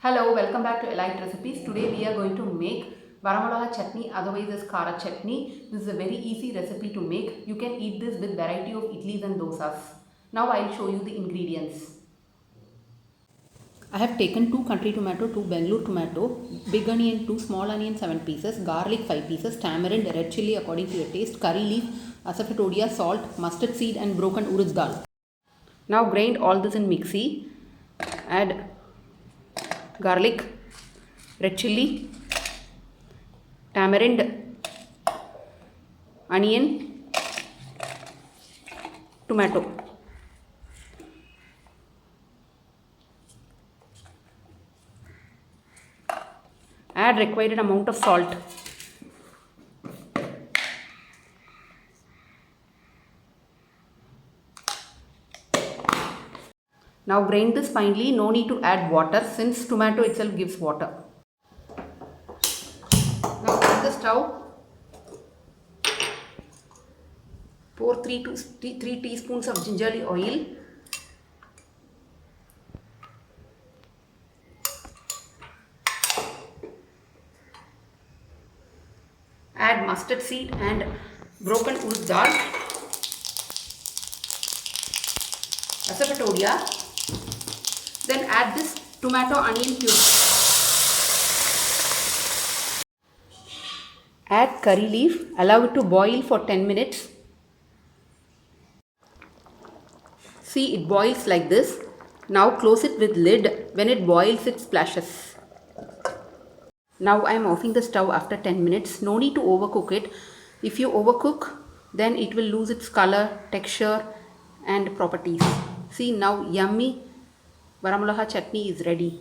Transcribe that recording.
Hello, welcome back to Elite Recipes. Today we are going to make Vara chutney, otherwise as Kara chutney. This is a very easy recipe to make. You can eat this with variety of idlis and dosas. Now I will show you the ingredients. I have taken 2 country tomato, 2 Bangalore tomato, big onion 2, small onion 7 pieces, garlic 5 pieces, tamarind, red chilli according to your taste, curry leaf, asafoetida, salt, mustard seed and broken urad dal. Now grind all this in mixie. Add garlic, red chilli, tamarind, onion, tomato. Add required amount of salt. Now grind this finely, no need to add water since tomato itself gives water. Now on the stove, pour 3 teaspoons of gingerly oil. Add mustard seed and broken urad dal, asafoetida. Then add this tomato onion cube. Add curry leaf, allow it to boil for 10 minutes. See, it boils like this. Now close it with lid. When it boils, it splashes. Now I am offing the stove after 10 minutes. No need to overcook it. If you overcook, then it will lose its color, texture and properties. See, now yummy Vara chutney is ready.